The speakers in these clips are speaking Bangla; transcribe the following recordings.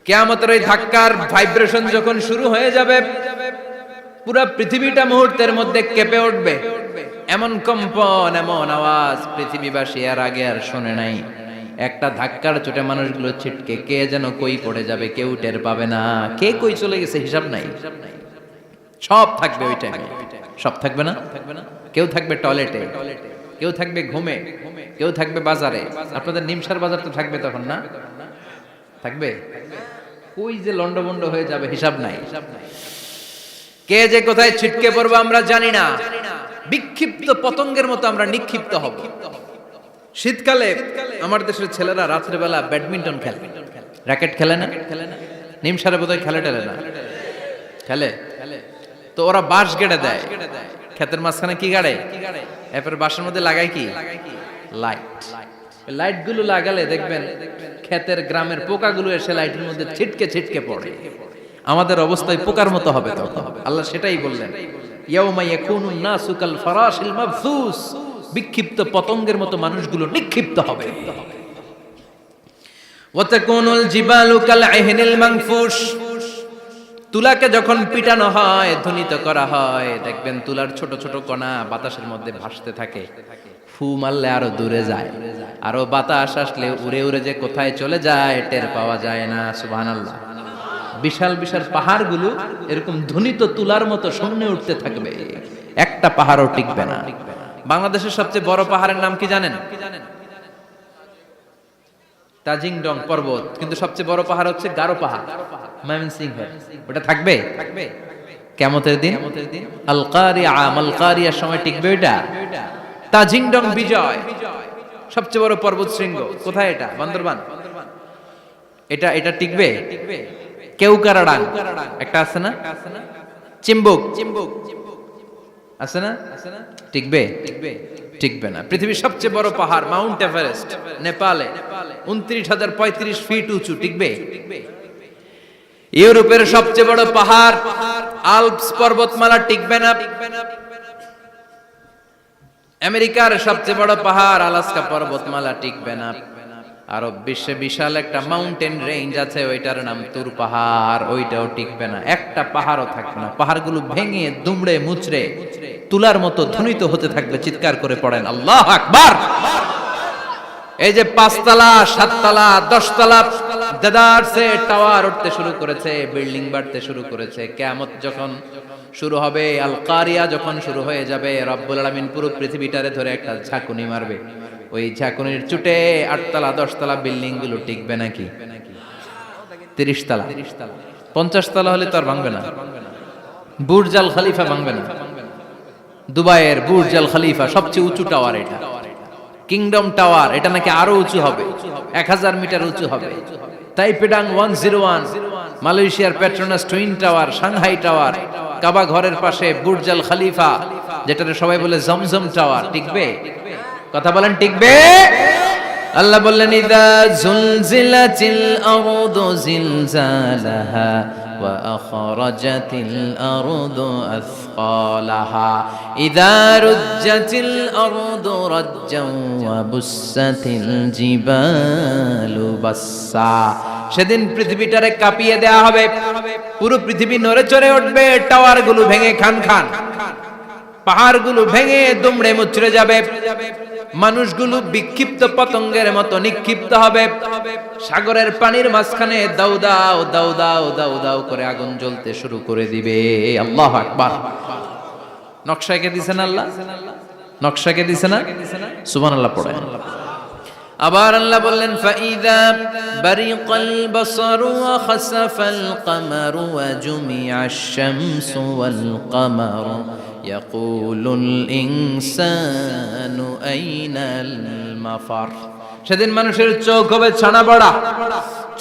কিয়ামতের ওই ধাক্কার ভাইব্রেশন যখন শুরু হয়ে যাবে, পুরো পৃথিবীটা মুহূর্তের মধ্যে কেঁপে উঠবে। এমন কম্পন, এমন আওয়াজ পৃথিবীবাসী এর আগে আর শোনে নাই। একটা ধাক্কার চোটে মানুষগুলো ছিটকে কে যেন কই পড়ে যাবে, কেউ টের পাবে না। কে কই চলে গেছে হিসাব নাই। সব থাকবে ওই টাইমে, সব থাকবে না। কেউ থাকবে টয়লেটে, কেউ থাকবে ঘুমে, কেউ থাকবে বাজারে। আপনাদের নিমসার বাজার তো থাকবে তখন, না থাকবে? কই যে লন্ডভন্ড হয়ে যাবে হিসাব নাই। কে যে কোথায় ছিটকে পড়বো আমরা জানি না। বিক্ষিপ্ত পতঙ্গের মতো আমরা নিক্ষিপ্ত হব। শীতকালে আমার দেশের ছেলেরা রাত্রে বেলা ব্যাডমিন্টন খেলে, র্যাকেট খেলে না? নিমসারে বোধহয় খেলে টেলে না, খেলে। তো ওরা বাঁশ গেড়ে দেয় ক্ষেতের মাঝখানে। কি গাড়ে? এরপর বাঁশের মধ্যে লাগায় কি? লাইট। লাইট গুলো লাগালে দেখবেন ক্ষেতের গ্রামের পোকাগুলো এসে লাইটের মধ্যে ছিটকে ছিটকে পড়ে। আমাদের অবস্থায় পোকার মতো হবে তখন। আল্লাহ সেটাই বললেন, ইয়াউমা ইয়াকুনুন নাসু কাল ফারাশিল মাবসুস। বিক্ষিপ্ত পতঙ্গের মতো মানুষগুলো নিক্ষিপ্ত হবে। ওয়া তাকুনুল জিবালু কাল আহিনিল মানফুশ। তুলাকে যখন পিটানো হয়, ধ্বনিত করা হয়, দেখবেন তুলার ছোট ছোট কণা বাতাসের মধ্যে ভাসতে থাকে। ফু মারলে আরো দূরে যায়, আরো বাতাস আসলে উড়ে উড়ে যে কোথায় চলে যায় টের পাওয়া যায় না। সুবহানাল্লাহ। বিশাল বিশাল পাহাড়গুলো এরকম ধ্বনিত তুলার মতো সামনে উঠতে থাকবে, একটা পাহাড়ও টিকবে না। বাংলাদেশের সবচেয়ে বড় পাহাড়ের নাম কি জানেন? তাজিংডং পর্বত। কিন্তু সবচেয়ে বড় পাহাড় হচ্ছে গারো পাহাড়, ময়মনসিংহের। ওটা থাকবে কিয়ামতের দিন। আল কারিয়া, আল কারিয়ার সময় টিকবে ওইটা। তাজিংডং বিজয় সবচেয়ে বড় পর্বত শৃঙ্গ। কোথায় এটা? বান্দরবান। এটা টিকবে? কেউকারাডাং একটা আছে না? চিম্বুক আছে না? টিকবে? টিকবে না। পৃথিবীর সবচেয়ে বড় পাহাড় মাউন্ট এভারেস্ট নেপালে 29,035 ফিট উঁচু, টিকবে? ইউরোপের সবচেয়ে বড় পাহাড় আল্পস পর্বতমালা টিকবে না। আমেরিকার সবচেয়ে বড় পাহাড় আলাস্কা পর্বতমালা টিকবে না। আরব বিশ্বে বিশাল একটা মাউন্টেন রেঞ্জ আছে, ওইটার নাম তুর পাহাড়, ওইটাও টিকবে না। একটা পাহাড়ও থাকবে না। পাহাড়গুলো ভেঙে দুমড়ে মুচড়ে তুলার মতো ধ্বনিত হতে থাকবে। চিৎকার করে পড়েন আল্লাহু আকবার। এই যে 5 তলা, 7 তলা, 10 তলা দেদারসে টাওয়ার উঠতে শুরু করেছে, বিল্ডিং বাড়তে শুরু করেছে। কিয়ামত যখন শুরু হবে, আল কারিয়া যখন শুরু হয়ে যাবে, রব্বুল আলামিন পুরো পৃথিবীটারে ধরে একটা ঝাঁকুনি মারবে। ওই ঝাঁকুনির চুটে 8 তলা 10 তলা বিল্ডিং গুলো টিকবে নাকি? 30 তলা 50 তলা হলে তো আর ভাঙবে না। বুর্জ আল খলিফা ভাঙবে না। দুবাইয়ের বুর্জ আল খলিফা সবচেয়ে উঁচু টাওয়ার এটা। কিংডম টাওয়ার এটা নাকি আরো উঁচু হবে, 1000 মিটার উঁচু হবে। তাইপেডাং 101, মালয়েশিয়ার Petronas twin tower, Shanghai tower, Kaaba ঘরের পাশে বুর্জ আল খলিফা, যেটারে সবাই বলে জমজম টাওয়ার, টিকবে? কথা বলেন, টিকবে? আল্লাহ বললেন, ইদা জুলজিলাতিল আরদু জিলজালাহা ওয়া আখরাজাতিল আরদু আথকালাহা ইদা রুজ্জাতিল আরদু রাজ্জান ওয়া বুসাতিল জিবালু বাসসা। সেদিন পৃথিবীটারে কাঁপিয়ে দেয়া হবে, পুরো পৃথিবী নড়ে চড়ে উঠবে, টাওয়ারগুলো ভেঙে খান খান, পাহাড়গুলো ভেঙে দুমড়ে মুচড়ে যাবে, মানুষগুলো বিক্ষিপ্ত পতঙ্গের মতো নিক্ষিপ্ত হবে। সাগরের পানির মাঝখানে দাউ দাউ দাউ দাউ দাউ দাউ করে আগুন জ্বলতে শুরু করে দিবে। আল্লাহু আকবার। নকশা এঁকে দিছেন আল্লাহ, নকশা এঁকে দিছে না? সুবহানাল্লাহ পড়েন। আবার আল্লাহ বললেন, ফাইদা বারিকাল বাসারু ওয়া খাসাফাল কামারু ওয়া জুমিআশ শামসু ওয়াল কামারু ইয়াকুলুল ইনসানু আইনাল মাফার। সেদিন মানুষের চোখ হবে ছানা বড়া,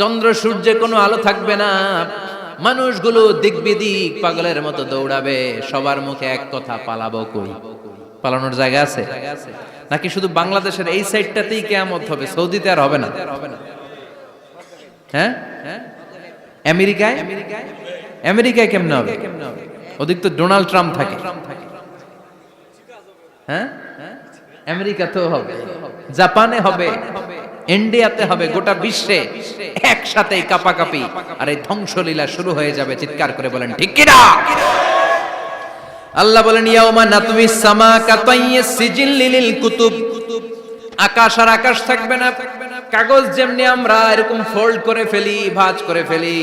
চন্দ্র সূর্যে কোনো আলো থাকবে না, মানুষগুলো দিক বিদিক পাগলের মতো দৌড়াবে। সবার মুখে এক কথা, পালাবো কই? পালানোর জায়গা আছে নাকি শুধু বাংলাদেশের এই সাইডটাতেই কিয়ামত হবে? সৌদিতে আর হবে না? হ্যাঁ, আমেরিকায়? আমেরিকায় কেমনে হবে? ওদিক তো ডোনাল্ড ট্রাম্প থাকে। হ্যাঁ, আমেরিকাতেও হবে, জাপানে হবে, ইন্ডিয়াতে হবে, গোটা বিশ্বে একসাথে কাপাকাপি, আর এই ধ্বংসলীলা শুরু হয়ে যাবে। চিৎকার করে বলেন ঠিক কিনা? আল্লাহ বলেন ইয়াউমা নাতমিস সামা কাতাইয়িস সিজিল লিল কুতুব, আকাশ আর আকাশ থাকবে না। কাগজ যেমনি আমরা এরকম ফোল্ড করে ফেলি, ভাঁজ করে ফেলি,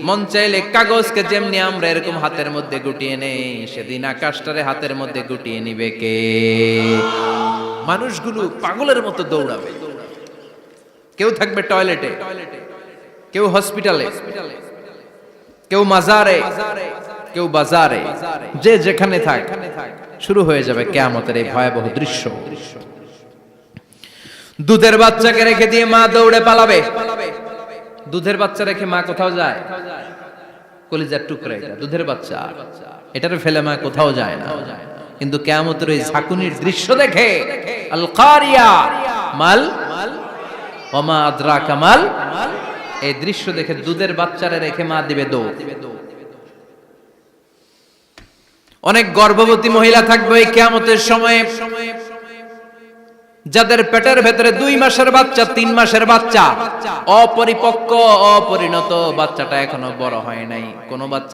মন চাইলে কাগজকে যেমনি আমরা এরকম হাতের মধ্যে গুটিয়ে নেই, সেদিন আকাশটারে হাতের মধ্যে গুটিয়ে নিবে কে? মানুষগুলো পাগলের মতো দৌড়াবে। কেউ থাকবে টয়লেটে, কেউ হসপিটালে, কেউ মাজারে, কেউ বাজারে, যে যেখানে থাক, শুরু হয়ে যাবে কিয়ামতের এই ভয়াবহ দৃশ্য। দুধের বাচ্চাকে রেখে দিয়ে মা দৌড়ে পালাবে। দুধের বাচ্চা রেখে মা কোথাও যায়? কলিজার টুকরা এটা, দুধের বাচ্চা, এটারে ফেলে মা কোথাও যায় না। কিন্তু কিয়ামতের এই ঝাঁকুনির দৃশ্য দেখে, আল কারিয়া মাল ওমা আদরাকা মাল, এই দৃশ্য দেখে দুধের বাচ্চারে রেখে মা দিবে দৌড়। অনেক গর্ভবতী মহিলা থাকবে এই কিয়ামতের সময়ে, যাদের পেটের ভেতরে 2 মাসের বাচ্চা, 3 মাসের বাচ্চা, অপরিপক্ক অপরিণত, বাচ্চাটা এখনো বড় হয় নাই। কোন বাচ্চা